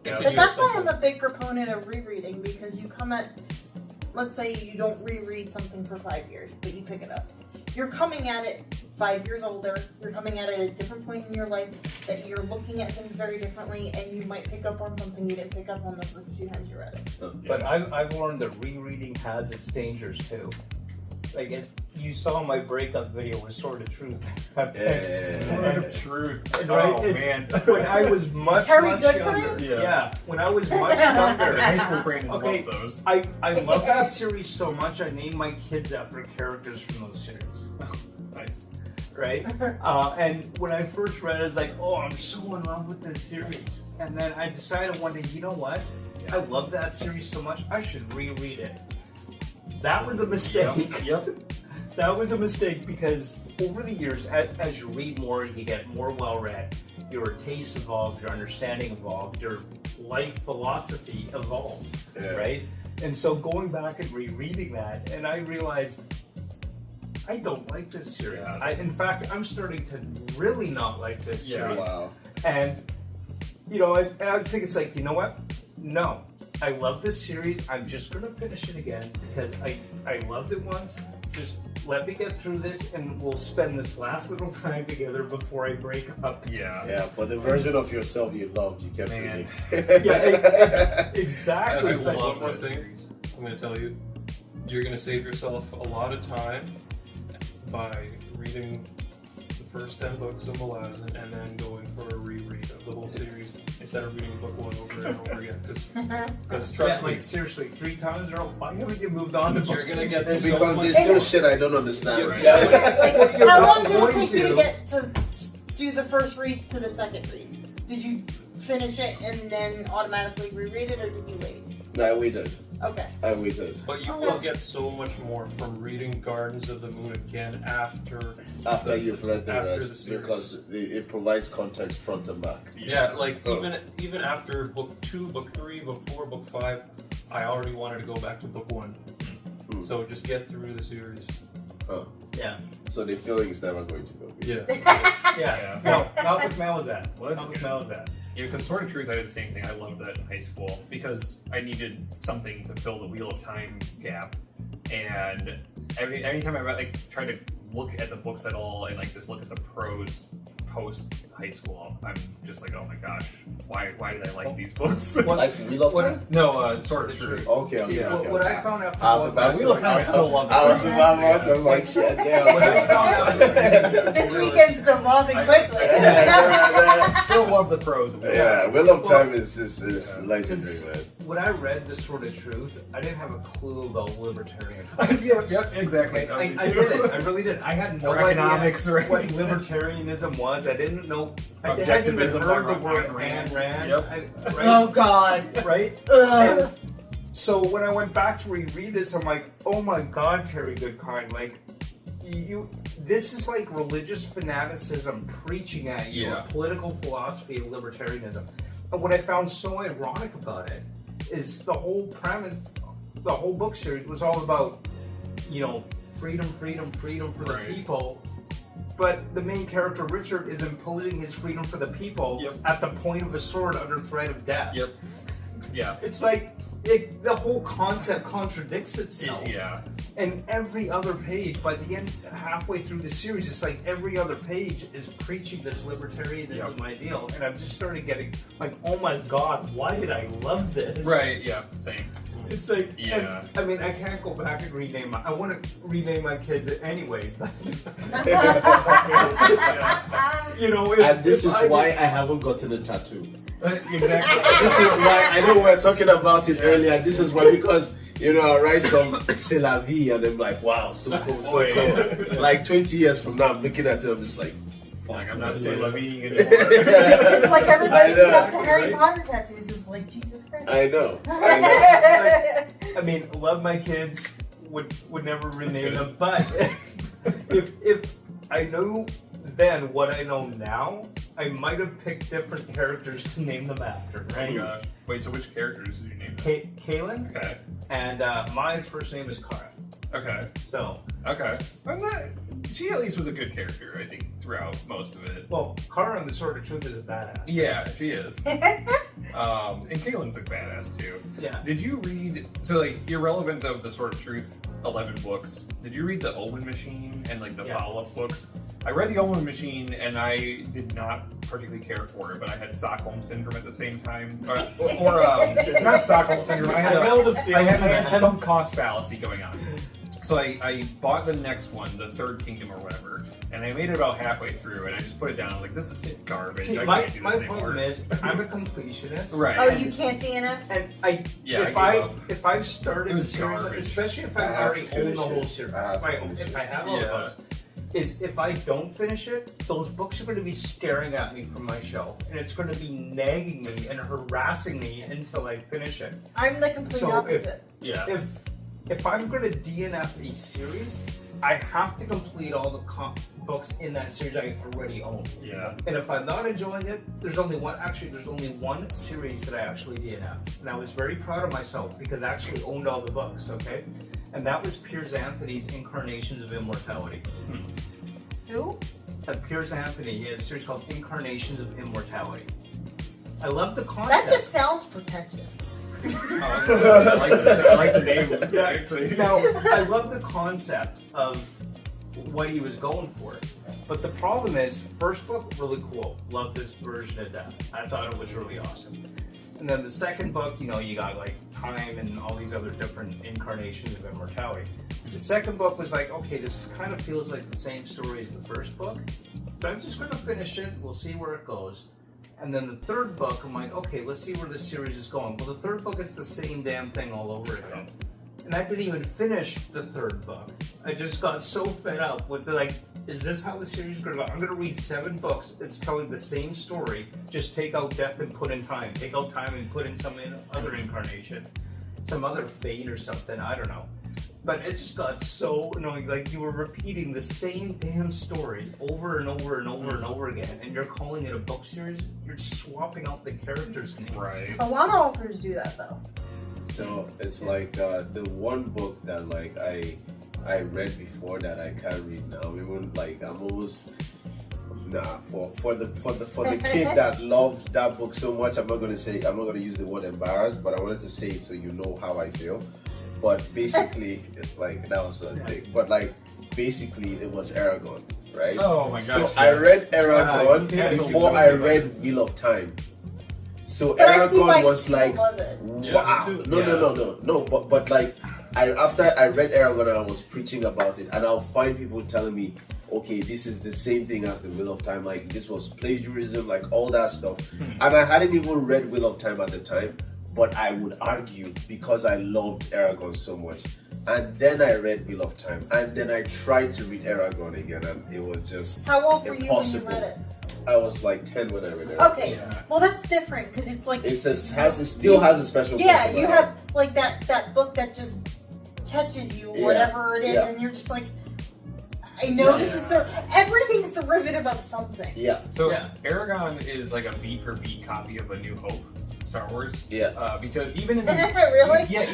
But that's why I'm a big proponent of rereading, because you come at, let's say you don't reread something for 5 years, but you pick it up. You're coming at it 5 years older, you're coming at it at a different point in your life, that you're looking at things very differently, and you might pick up on something you didn't pick up on the first few times you read it. But I've learned that rereading has its dangers too. Like, as you saw my breakup video with Sword of Truth. Sword of Truth. Right? Oh, man. When I was much Harry Good younger. Time? Yeah. When I was much younger. High school brain Okay, loved those. I love that series so much, I named my kids after characters from those series. Nice. Right? And when I first read it, I was like, oh, I'm so in love with this series. And then I decided one day, you know what? I love that series so much, I should reread it. That was a mistake. Yep. That was a mistake, because over the years, as you read more, you get more well-read. Your taste evolves, your understanding evolves, your life philosophy evolves, right? And so going back and rereading that, and I realized, I don't like this series. Yeah. In fact, I'm starting to really not like this series. Wow. And, you know, I was thinking, it's like, you know what? No. I love this series. I'm just going to finish it again because I loved it once. Just let me get through this and we'll spend this last little time together before I break up. Yeah, for the version of yourself you loved, you kept reading. Exactly. I will one more thing I'm going to tell you. You're going to save yourself a lot of time by reading the first 10 books of Malazan and then going for a reread of the whole series instead of reading book one over and over again. Because trust me, like, seriously, 3 times in a row, why haven't you moved on to you're books? going to get It's so because much. there's still shit I don't understand. Like, how long did it going take you to. to get to do the first read to the second read? Did you finish it and then automatically reread it, or did you wait? No, I waited. Okay. I waited. But you will get so much more from reading Gardens of the Moon again after You've read the after rest, the series. because it provides context front and back. Yeah, like even after book 2, book 3, book 4, book 5, I already wanted to go back to book 1. So just get through the series. Oh. Yeah. So the feeling is never going to go. Yeah. No, not with Malazan. Well, that's Not with good. Malazan. Yeah, because Sword of Truth, I did the same thing. I loved that in high school because I needed something to fill the Wheel of Time gap. And anytime I like tried to look at the books at all and like just look at the prose post high school, I'm just like, oh my gosh, why did I like these books? Like Wheel of Time? No, Sword of Truth. Okay. Yeah, what I found out I was from about Wheel of Time is so lovely. I was like, shit, what I damn. found out This weekend's devolving quickly. Still love the prose of it. Yeah, Wheel of Time is legendary, man. when I read The Sword of Truth, I didn't have a clue about libertarianism. Yep, exactly. I didn't. I really did. I had no Or idea economics, right? what libertarianism was. I didn't know. I hadn't even Objectivism heard by the word Ayn Rand. Rand. Right? Oh God. Right? Ugh. And so when I went back to reread this, I'm like, oh my God, Terry Goodkind, like, this is like religious fanaticism preaching at you, Yeah. a political philosophy of libertarianism. And what I found so ironic about it is the whole premise, the whole book series was all about, freedom for the people. But the main character, Richard, is imposing his freedom for the people at the point of a sword under threat of death. Yep. Yeah. It's like the whole concept contradicts itself. Yeah. And every other page, by the end, halfway through the series, it's like every other page is preaching this libertarianism ideal. And I've just started getting like, oh my God, why did I love this? Right. Yeah. Same. It's like, Yeah. I mean, I can't go back and rename I want to rename my kids anyway. And this is why I haven't gotten a tattoo. Exactly. This is why I know we were talking about it earlier. This is why, because I write some c'est la vie and I'm like, wow, so cool, so cool. Like 20 years from now, I'm looking at it, I'm just like, Like, I'm not saying love eating anymore. It's like everybody I know, got the Harry right? Potter tattoos. It's like Jesus Christ. I know. I mean, love my kids, would never rename them, but if I knew then what I know now, I might have picked different characters to name them after, right? Oh my gosh. Wait, so which characters did you name? Kaylin, Okay. and my first name is Kara. Okay. So, Okay. She at least was a good character, I think, throughout most of it. well, Kara in The Sword of Truth is a badass. Yeah, she is. And Caitlin's a badass too. Yeah. Did you read, so like, irrelevant of the Sword of Truth 11 books, did you read the Omen Machine and like the Yeah. follow-up books? I read the Omen Machine and I did not particularly care for it, but I had Stockholm Syndrome at the same time. Or not Stockholm Syndrome, I had some cost fallacy going on. So I bought the next one, the Third Kingdom or whatever, and I made it about halfway through, and I just put it down. I'm like, this is garbage. See, I my can't do this problem anymore. is I'm a completionist. Right. Oh, you can't DNF? And if I've started It the was series, garbage. especially if I I have already to own finish the whole it. series, I have to finish if it. I have all the Yeah. books, is if I don't finish it, those books are going to be staring at me from my shelf, and it's going to be nagging me and harassing me until I finish it. I'm the complete So opposite. Yeah. If I'm going to DNF a series, I have to complete all the books in that series I already own. Yeah. And if I'm not enjoying it, there's only one series that I actually DNF. And I was very proud of myself because I actually owned all the books, okay? And that was Piers Anthony's Incarnations of Immortality. Who? Piers Anthony, he has a series called Incarnations of Immortality. I love the concept. That just sounds pretentious. I like the name. Yeah. Actually. Now, I love the concept of what he was going for. But the problem is, first book, really cool. Love this version of that. I thought it was really awesome. And then the second book, you know, you got like time and all these other different incarnations of immortality. The second book was like, okay, this kind of feels like the same story as the first book. But I'm just going to finish it. We'll see where it goes. And then the third book, I'm like, okay, let's see where this series is going. Well, the third book, it's the same damn thing all over again. And I didn't even finish the third book. I just got so fed up with the, like, is this how the series is going to go? I'm going to read 7 books. It's telling the same story. Just take out death and put in time. Take out time and put in some other incarnation. Some other fate or something. I don't know. But it just got so annoying. Like, you were repeating the same damn story over and over and over and over again. And you're calling it a book series. You're just swapping out the characters' names. Right. A lot of authors do that though. So it's like the one book that like I read before that I can't read now. Even like I'm almost for the kid that loved that book so much. I'm not gonna use the word embarrassed, but I wanted to say it so you know how I feel. But basically, it's like that was a thing. But like basically, it was Aragon, right? Oh my gosh. So I read Aragon Yeah, before I read Wheel of Time. So But I see why Aragon was people like, love it. wow. me too. No. But like, after I read Aragon and I was preaching about it, and I'll find people telling me, okay, this is the same thing as the Wheel of Time. Like this was plagiarism, like all that stuff. And I hadn't even read Wheel of Time at the time, but I would argue because I loved Aragon so much. And then I read Wheel of Time, and then I tried to read Aragon again, and it was just How old were you when you impossible. read it? I was like 10 when I read Aragon. Okay, Yeah. well that's different because it's like It still has a special place yeah, in my you heart. have like that book that just catches you, Yeah, whatever it is, yeah. and you're just like, I know this is everything's derivative of something. Yeah, So Yeah. Aragon is like a beat for beat copy of A New Hope, Star Wars. yeah. Because even in the Really? yeah,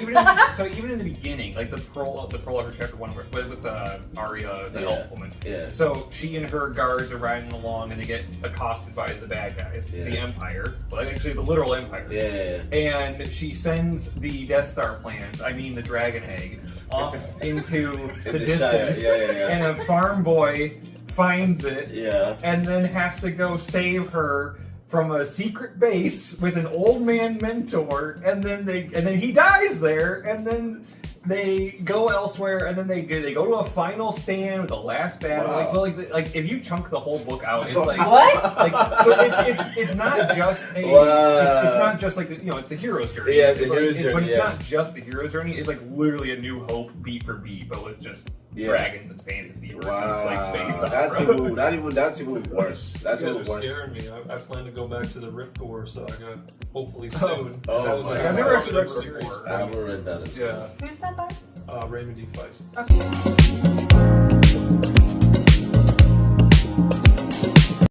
even in the beginning, like the prologue of chapter 1 with Arya, the Yeah. elf woman. Yeah. So she and her guards are riding along, and they get accosted by the bad guys, Yeah. the Empire. Well, actually, the literal Empire. Yeah. And she sends the Death Star plans, I mean the Dragon Egg, off into the distance. Yeah. And a farm boy finds it Yeah. and then has to go save her from a secret base with an old man mentor, and then he dies there, and then they go elsewhere, and then they go to a final stand with the last battle. Wow. Like if you chunk the whole book out, it's like What? like so it's not just a Wow. it's not just like it's the hero's journey. Yeah, the It's like- hero's but journey, it's yeah. not just the hero's journey. It's like literally A New Hope beat for beat, but with just dragons and fantasy versus like space. That's even worse. That's You even guys are worse. scaring me. I plan to go back to the Rift War saga hopefully soon. Oh That was my like God. a I've never actually read formative Rift series. War. I haven't read that as well. Yeah, Who's that by? Raymond D. Feist. Okay.